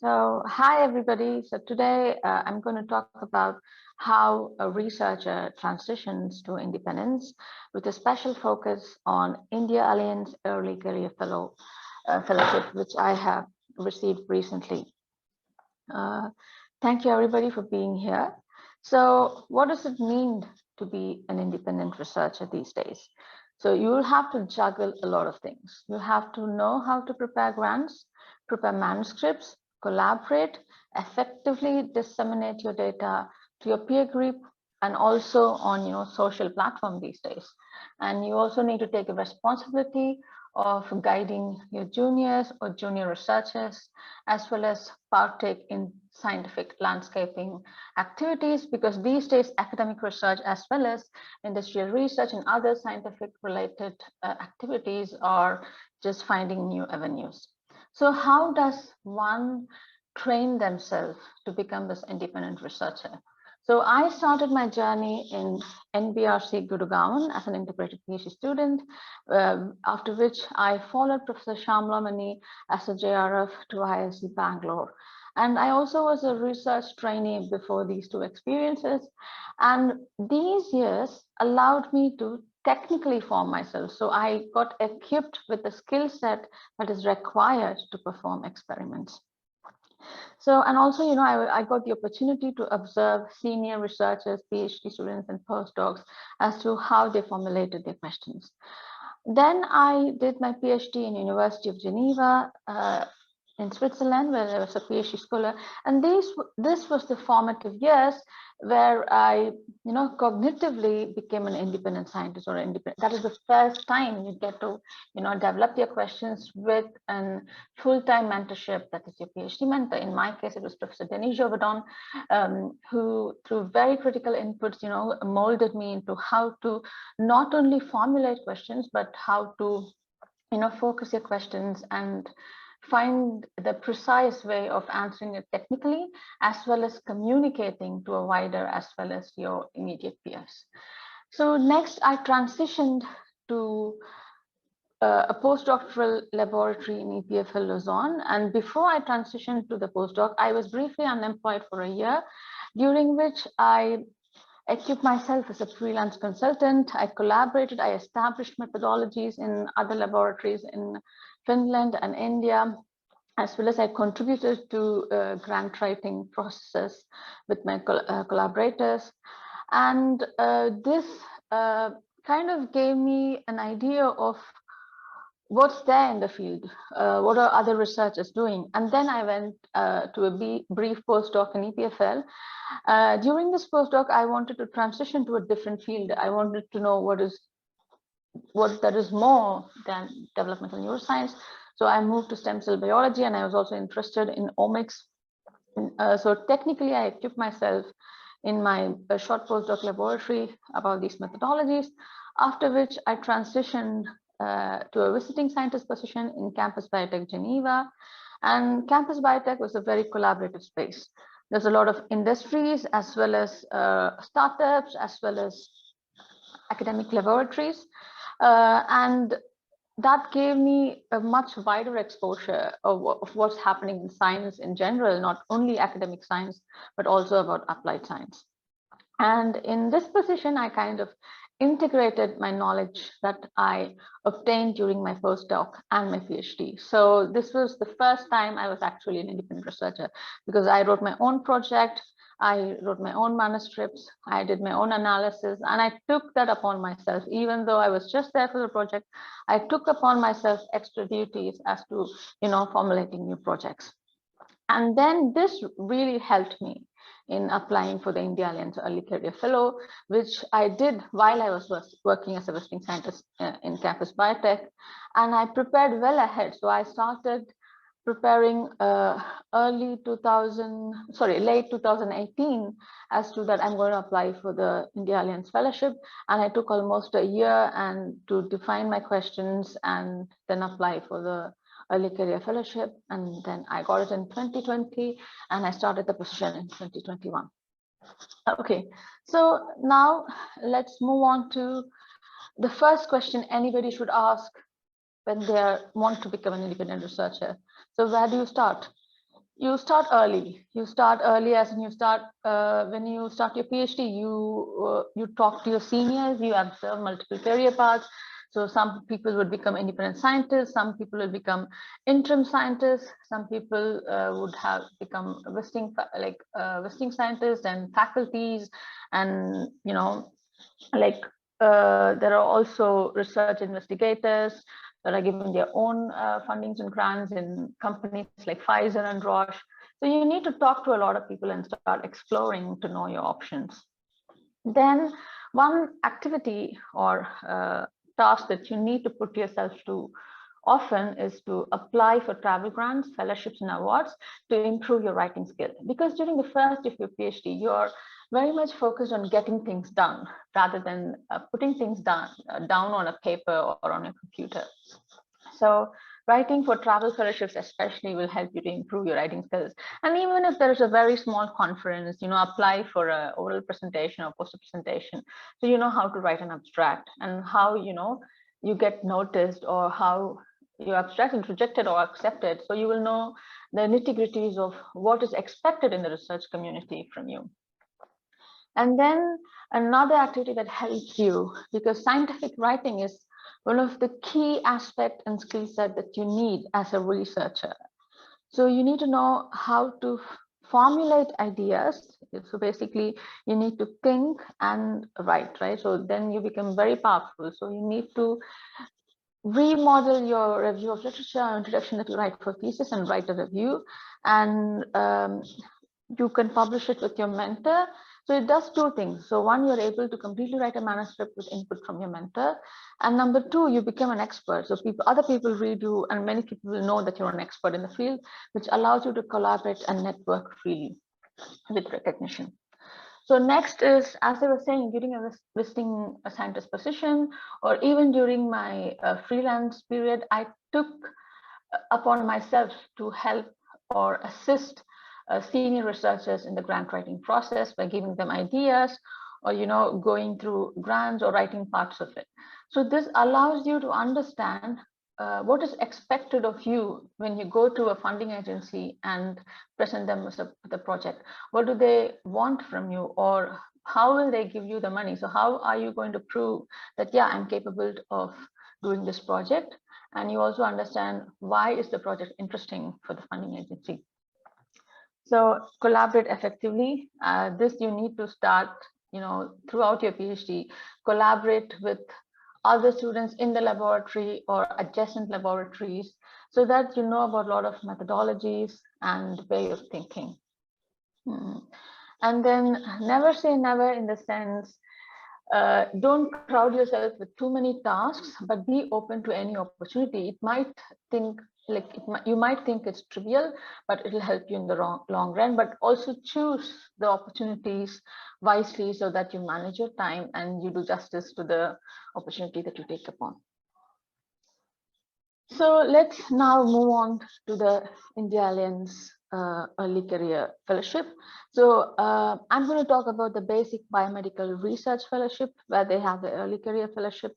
So, hi everybody. So today I'm going to talk about how a researcher transitions to independence with a special focus on India Alliance Early Career Fellowship, which I have received recently. Thank you everybody for being here. So what does it mean to be an independent researcher these days? So you'll have to juggle a lot of things. You have to know how to prepare grants, prepare manuscripts, collaborate, effectively disseminate your data to your peer group and also on social platform these days. And you also need to take a responsibility of guiding your juniors or junior researchers, as well as partake in scientific landscaping activities, because these days academic research as well as industrial research and other scientific related activities are just finding new avenues. So how does one train themselves to become this independent researcher? So I started my journey in NBRC Gurgaon as an integrated PhD student, after which I followed Professor Shamlamani as a JRF to IIT Bangalore. And I also was a research trainee before these two experiences. And these years allowed me to technically form myself. So I got equipped with the skill set that is required to perform experiments. So, and also, I got the opportunity to observe senior researchers, PhD students, and postdocs as to how they formulated their questions. Then I did my PhD in University of Geneva in Switzerland, where I was a PhD scholar. And this was the formative years where I, cognitively became an independent scientist or independent. That is the first time you get to, develop your questions with a full-time mentorship. That is your PhD mentor. In my case, it was Professor Denis Giovedon, who, through very critical inputs, molded me into how to not only formulate questions, but how to, focus your questions and find the precise way of answering it technically, as well as communicating to a wider as well as your immediate peers. So next, I transitioned to a postdoctoral laboratory in EPFL Lausanne. And before I transitioned to the postdoc, I was briefly unemployed for a year, during which I equipped myself as a freelance consultant. I collaborated, I established methodologies in other laboratories in Finland and India, as well as I contributed to grant writing processes with my collaborators. And this kind of gave me an idea of what's there in the field, what are other researchers doing. And then I went to a brief postdoc in EPFL. During this postdoc, I wanted to transition to a different field. I wanted to know what there is more than developmental neuroscience. So I moved to stem cell biology, and I was also interested in omics. So technically, I equipped myself in my short postdoc laboratory about these methodologies, after which I transitioned to a visiting scientist position in Campus Biotech Geneva. And Campus Biotech was a very collaborative space. There's a lot of industries, as well as startups, as well as academic laboratories. And that gave me a much wider exposure of what's happening in science in general, not only academic science, but also about applied science. And in this position, I kind of integrated my knowledge that I obtained during my postdoc and my PhD. So this was the first time I was actually an independent researcher, because I wrote my own project, I wrote my own manuscripts, I did my own analysis, and I took that upon myself. Even though I was just there for the project, I took upon myself extra duties as to, formulating new projects. And then this really helped me in applying for the India Alliance Early Career Fellow, which I did while I was working as a visiting scientist in Campus Biotech. And I prepared well ahead. So I started preparing late 2018 as to that I'm going to apply for the India Alliance Fellowship. And I took almost a year and to define my questions and then apply for the Early Career Fellowship, and then I got it in 2020, and I started the position in 2021. Okay, so now let's move on to the first question anybody should ask when they want to become an independent researcher. So where do you start? You start early. You start early, as in you start when you start your PhD. You talk to your seniors. You observe multiple career paths. So some people would become independent scientists. Some people will become interim scientists. Some people would have become visiting scientists and faculties, and like there are also research investigators that are giving their own fundings and grants in companies like Pfizer and Roche. So you need to talk to a lot of people and start exploring to know your options. Then one activity or task that you need to put yourself to often is to apply for travel grants, fellowships, and awards to improve your writing skill. Because during the first of your PhD, you're very much focused on getting things done rather than putting things down on a paper or on a computer. So writing for travel fellowships especially will help you to improve your writing skills. And even if there is a very small conference, apply for an oral presentation or poster presentation. So you know how to write an abstract and how, you get noticed or how your abstract is rejected or accepted. So you will know the nitty-gritties of what is expected in the research community from you. And then another activity that helps you, because scientific writing is one of the key aspects and skill set that you need as a researcher. So you need to know how to formulate ideas. So basically, you need to think and write, right? So then you become very powerful. So you need to remodel your review of literature, introduction that you write for thesis, and write a review. And you can publish it with your mentor. So it does two things. So one, you're able to completely write a manuscript with input from your mentor. And number two, you become an expert. So other people read you, and many people will know that you're an expert in the field, which allows you to collaborate and network freely with recognition. So next is, as I was saying, during a visiting a scientist position, or even during my freelance period, I took upon myself to help or assist senior researchers in the grant writing process by giving them ideas or going through grants or writing parts of it. So this allows you to understand what is expected of you when you go to a funding agency and present them with the project. What do they want from you, or how will they give you the money? So how are you going to prove that, yeah, I'm capable of doing this project? And you also understand why is the project interesting for the funding agency. So collaborate effectively. This you need to start, throughout your PhD, collaborate with other students in the laboratory or adjacent laboratories so that you know about a lot of methodologies and way of thinking. And then never say never, in the sense, don't crowd yourself with too many tasks, but be open to any opportunity. You might think it's trivial, but it'll help you in the long run. But also choose the opportunities wisely so that you manage your time and you do justice to the opportunity that you take upon. So let's now move on to the India Alliance Early Career Fellowship. So I'm going to talk about the basic biomedical research fellowship, where they have the Early Career Fellowship.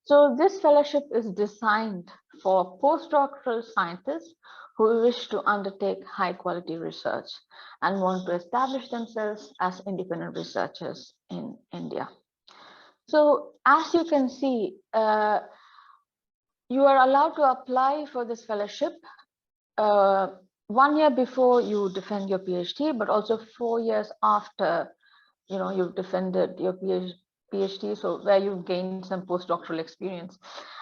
So this fellowship is designed for postdoctoral scientists who wish to undertake high quality research and want to establish themselves as independent researchers in India. So as you can see, you are allowed to apply for this fellowship 1 year before you defend your PhD, but also 4 years after you've defended your PhD, so where you've gained some postdoctoral experience.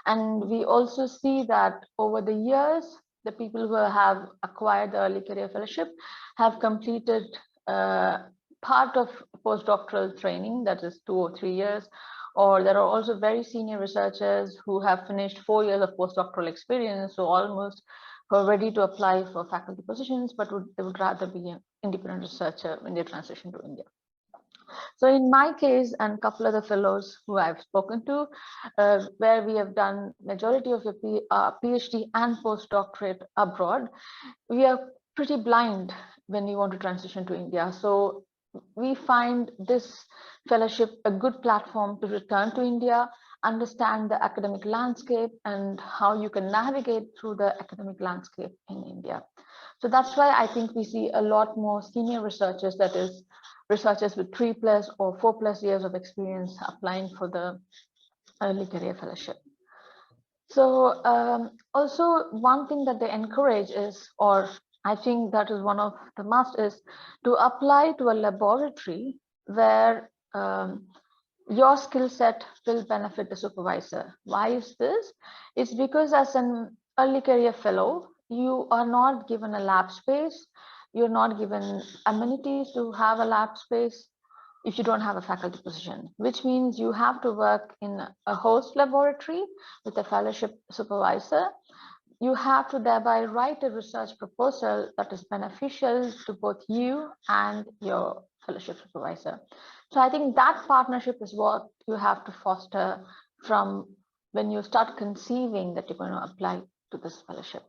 And we also see that over the years, the people who have acquired the Early Career Fellowship have completed part of postdoctoral training, that is 2 or 3 years, or there are also very senior researchers who have finished 4 years of postdoctoral experience, so almost who are ready to apply for faculty positions, but they would rather be an independent researcher when they transition to India. So in my case, and a couple of the fellows who I've spoken to, where we have done majority of your PhD and postdoctorate abroad, we are pretty blind when we want to transition to India. So we find this fellowship a good platform to return to India, understand the academic landscape and how you can navigate through the academic landscape in India. So that's why I think we see a lot more senior researchers, that is, researchers with 3+ or 4+ years of experience applying for the early career fellowship. So also one thing that they encourage is, or I think that is one of the must, is to apply to a laboratory where your skill set will benefit the supervisor. Why is this? It's because as an early career fellow, you are not given a lab space, you're not given amenities to have a lab space if you don't have a faculty position, which means you have to work in a host laboratory with a fellowship supervisor. You have to thereby write a research proposal that is beneficial to both you and your fellowship supervisor. So I think that partnership is what you have to foster from when you start conceiving that you're going to apply to this fellowship.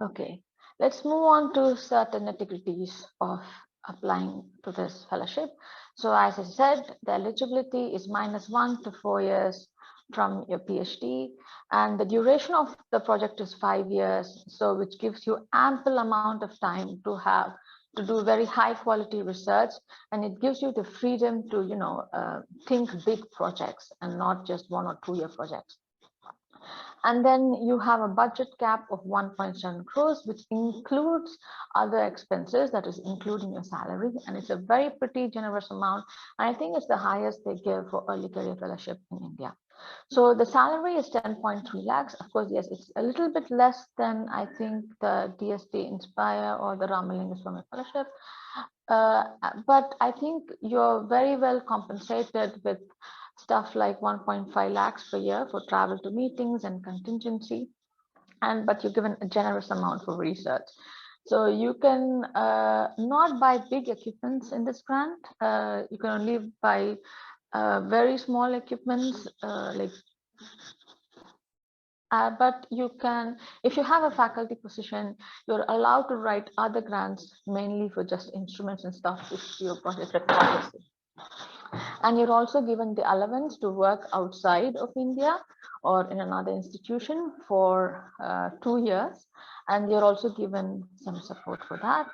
Okay, let's move on to certain nitty-gritties of applying to this fellowship. So as I said, the eligibility is -1 to 4 years from your PhD, and the duration of the project is 5 years, so which gives you ample amount of time to do very high quality research, and it gives you the freedom to think big projects and not just 1 or 2 year projects. And then you have a budget cap of 1.7 crores, which includes other expenses, that is including your salary. And it's a very pretty generous amount. And I think it's the highest they give for early career fellowship in India. So the salary is 10.3 lakhs. Of course, yes, it's a little bit less than I think the DST Inspire or the Ramalinga Swami Fellowship. But I think you're very well compensated with stuff like 1.5 lakhs per year for travel to meetings and contingency, but you're given a generous amount for research. So you can not buy big equipments in this grant. You can only buy very small equipments but you can, if you have a faculty position, you're allowed to write other grants, mainly for just instruments and stuff if your project requires it. And you're also given the allowance to work outside of India or in another institution for 2 years. And you're also given some support for that.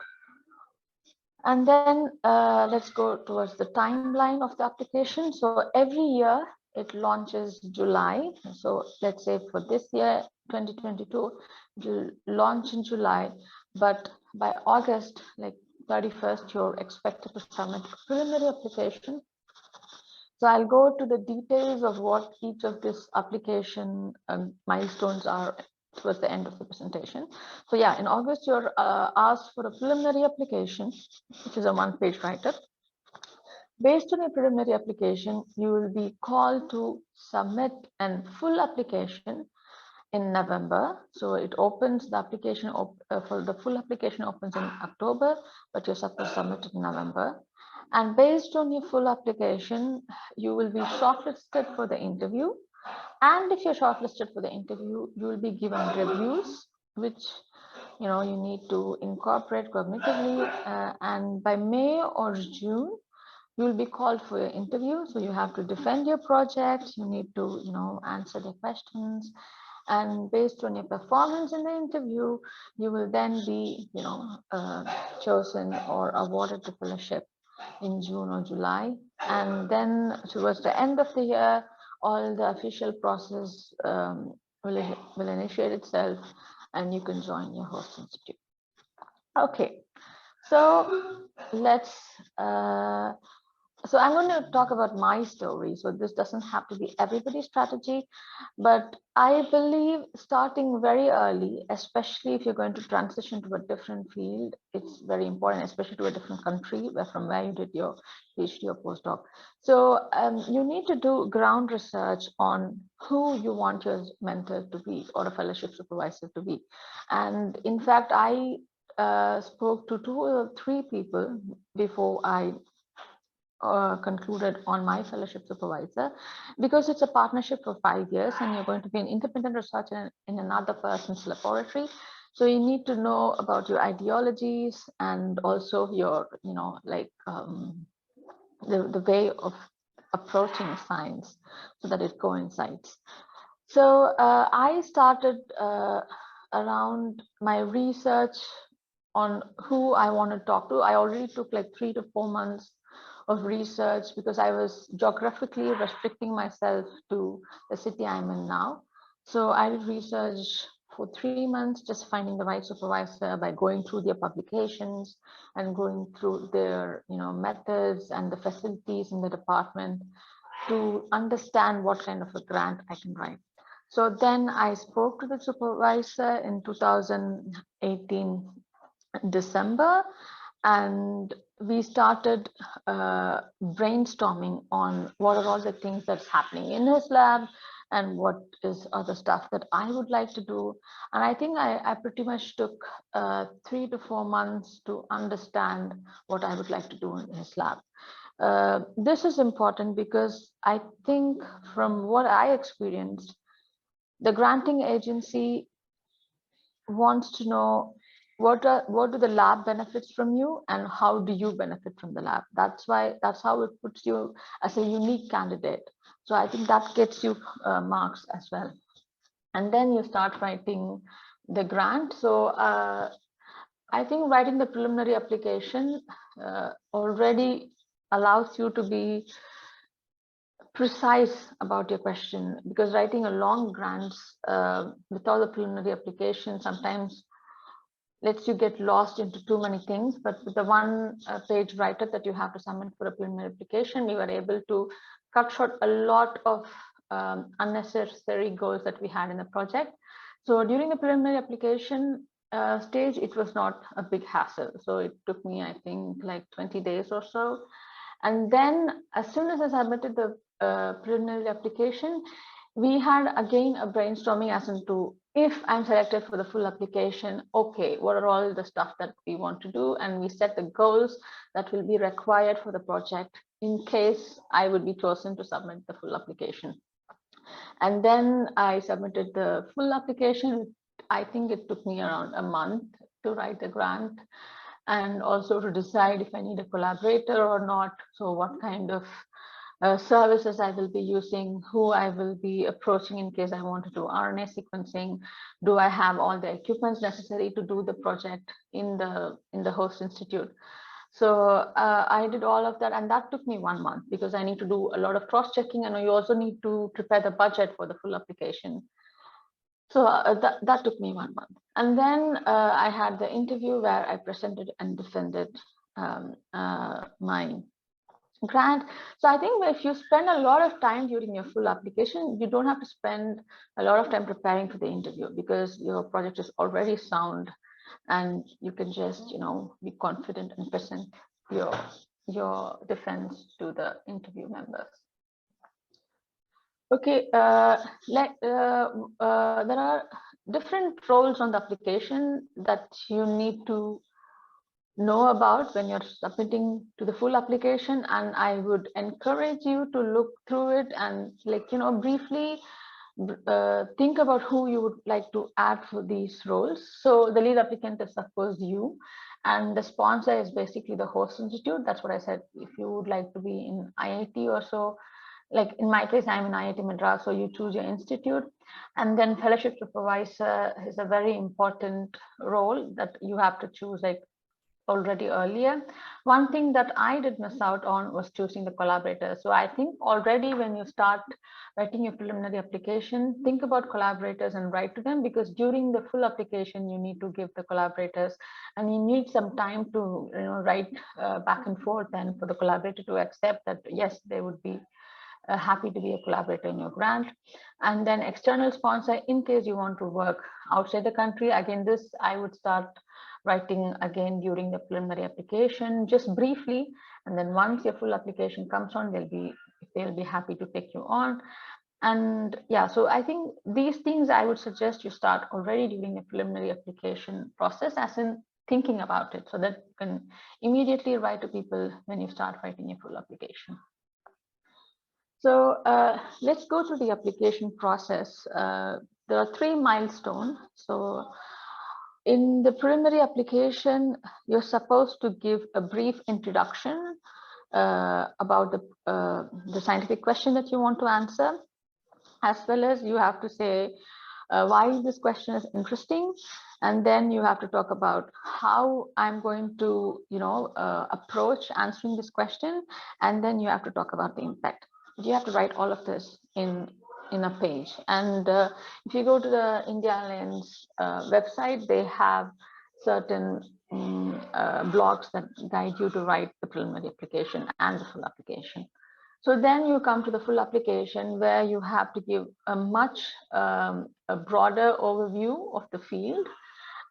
And then let's go towards the timeline of the application. So every year it launches July. So let's say for this year, 2022, it will launch in July, but by August, like 31st, you're expected to submit a preliminary application. So I'll go to the details of what each of this application milestones are towards the end of the presentation. So yeah, in August, you're asked for a preliminary application, which is a 1-page write-up. Based on your preliminary application, you will be called to submit a full application in November. So it opens the application for the full application opens in October, but you're supposed to submit it in November. And based on your full application, you will be shortlisted for the interview. And if you're shortlisted for the interview, you will be given reviews, which you need to incorporate cognitively. And by May or June, you will be called for your interview. So you have to defend your project. You need to, answer the questions. And based on your performance in the interview, you will then be, chosen or awarded the fellowship in June or July. And then towards the end of the year, all the official process will initiate itself, and you can join your host institute. Okay, so let's so I'm going to talk about my story. So this doesn't have to be everybody's strategy, but I believe starting very early, especially if you're going to transition to a different field, it's very important, especially to a different country from where you did your PhD or postdoc. So you need to do ground research on who you want your mentor to be or a fellowship supervisor to be. And in fact, I spoke to 2 or 3 people before I concluded on my fellowship supervisor, because it's a partnership for 5 years and you're going to be an independent researcher in another person's laboratory. So you need to know about your ideologies and also your, the way of approaching science so that it coincides. So I started around my research on who I want to talk to. I already took like 3 to 4 months of research because I was geographically restricting myself to the city I'm in now. So I did research for 3 months, just finding the right supervisor by going through their publications and going through their methods and the facilities in the department to understand what kind of a grant I can write. So then I spoke to the supervisor in 2018 December, and we started brainstorming on what are all the things that's happening in his lab and what is other stuff that I would like to do. And I think I pretty much took 3 to 4 months to understand what I would like to do in his lab. This is important because I think from what I experienced, the granting agency wants to know what do the lab benefits from you and how do you benefit from the lab. That's how it puts you as a unique candidate. So I think that gets you marks as well. And then you start writing the grant. So I think writing the preliminary application already allows you to be precise about your question, because writing a long grants without the preliminary application sometimes lets you get lost into too many things. But with the one page writer that you have to submit for a preliminary application, we were able to cut short a lot of unnecessary goals that we had in the project. So during the preliminary application stage, it was not a big hassle. So it took me, I think, like 20 days or so. And then as soon as I submitted the preliminary application, we had again a brainstorming as into, if I'm selected for the full application, okay, what are all the stuff that we want to do? And we set the goals that will be required for the project in case I would be chosen to submit the full application. And then I submitted the full application. I think it took me around a month to write the grant, and also to decide if I need a collaborator or not. So what kind of services I will be using, who I will be approaching in case I want to do RNA sequencing. Do I have all the equipment necessary to do the project in the host institute? So I did all of that, and that took me 1 month because I need to do a lot of cross-checking, and you also need to prepare the budget for the full application. So that took me 1 month. And then I had the interview where I presented and defended my grant. So I think if you spend a lot of time during your full application, you don't have to spend a lot of time preparing for the interview because your project is already sound, and you can just be confident and present your defense to the interview members. Okay, there are different roles on the application that you need to know about when you're submitting to the full application, and I would encourage you to look through it and briefly think about who you would like to add for these roles. So the lead applicant is, of course, you, and the sponsor is basically the host institute. That's what I said. If you would like to be in IIT or so, like in my case, I'm in IIT-Madras, so you choose your institute. And then fellowship supervisor is a very important role that you have to choose like already earlier. One thing that I did miss out on was choosing the collaborators. So I think already when you start writing your preliminary application, think about collaborators and write to them, because during the full application, you need to give the collaborators, and you need some time to write back and forth, and for the collaborator to accept that, yes, they would be happy to be a collaborator in your grant. And then external sponsor, in case you want to work outside the country. Again, this I would start writing again during the preliminary application, just briefly. And then once your full application comes on, they'll be happy to take you on. And yeah, so I think these things I would suggest you start already during the preliminary application process, as in thinking about it, so that you can immediately write to people when you start writing your full application. So let's go through the application process. There are 3 milestones. So in the preliminary application, you're supposed to give a brief introduction about the scientific question that you want to answer, as well as you have to say why this question is interesting, and then you have to talk about how I'm going to, approach answering this question, and then you have to talk about the impact. You have to write all of this in a page. And if you go to the India Alliance website, they have certain blogs that guide you to write the preliminary application and the full application. So then you come to the full application, where you have to give a much a broader overview of the field.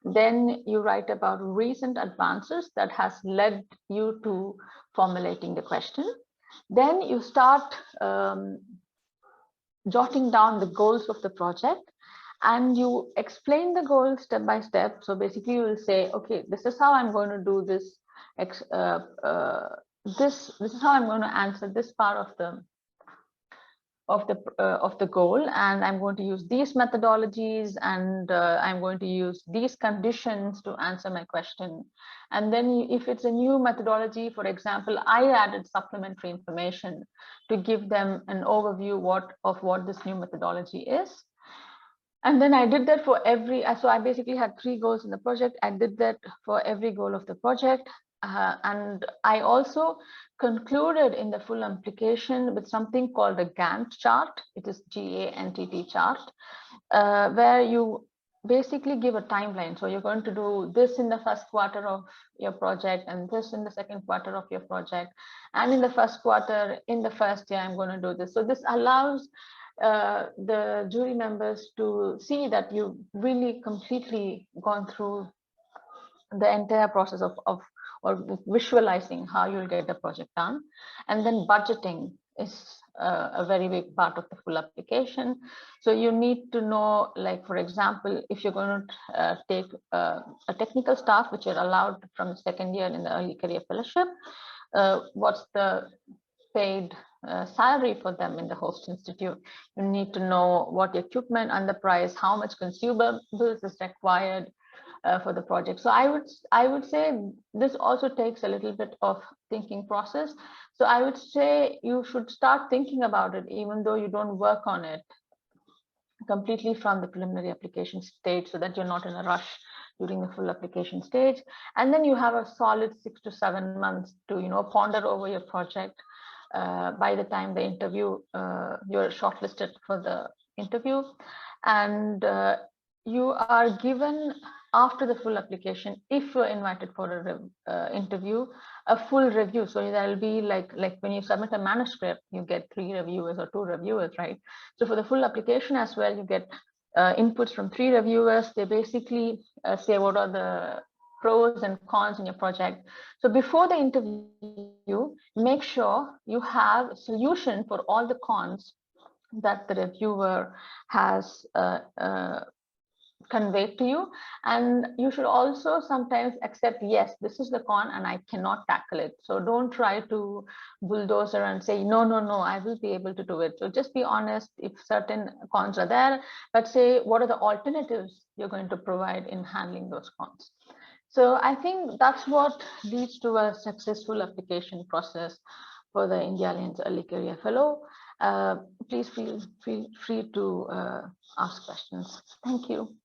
Then you write about recent advances that has led you to formulating the question. Then you start jotting down the goals of the project, and you explain the goals step by step. So basically you will say, okay, this is how I'm going to do this, this is how I'm going to answer this part of the goal, and I'm going to use these methodologies, and I'm going to use these conditions to answer my question. And then if it's a new methodology, for example, I added supplementary information to give them an overview of what this new methodology is. And then I did that for every, so I basically had 3 goals in the project. I did that for every goal of the project. And I also concluded in the full application with something called a Gantt chart. It is GANTT chart, where you basically give a timeline. So you're going to do this in the first quarter of your project, and this in the second quarter of your project, and in the first quarter, in the first year, I'm going to do this. So this allows the jury members to see that you've really completely gone through the entire process of or visualizing how you'll get the project done. And then budgeting is a very big part of the full application. So you need to know, like, for example, if you're going to take a technical staff, which are allowed from the second year in the early career fellowship, what's the paid salary for them in the host institute. You need to know what equipment and the price, how much consumables is required for the project. So I would say this also takes a little bit of thinking process. So I would say you should start thinking about it, even though you don't work on it completely from the preliminary application stage, so that you're not in a rush during the full application stage. And then you have a solid 6 to 7 months to ponder over your project. By the time the interview, you're shortlisted for the interview, and you are given, after the full application, if you're invited for a interview, a full review. So there will be like when you submit a manuscript, you get 3 reviewers or 2 reviewers, right? So for the full application as well, you get inputs from 3 reviewers. They basically say what are the pros and cons in your project. So before the interview, make sure you have a solution for all the cons that the reviewer has conveyed to you. And you should also sometimes accept, yes, this is the con and I cannot tackle it. So don't try to bulldozer and say, no, I will be able to do it. So just be honest if certain cons are there, but say, what are the alternatives you're going to provide in handling those cons? So I think that's what leads to a successful application process for the India Alliance Early Career Fellow. Please feel free to ask questions. Thank you.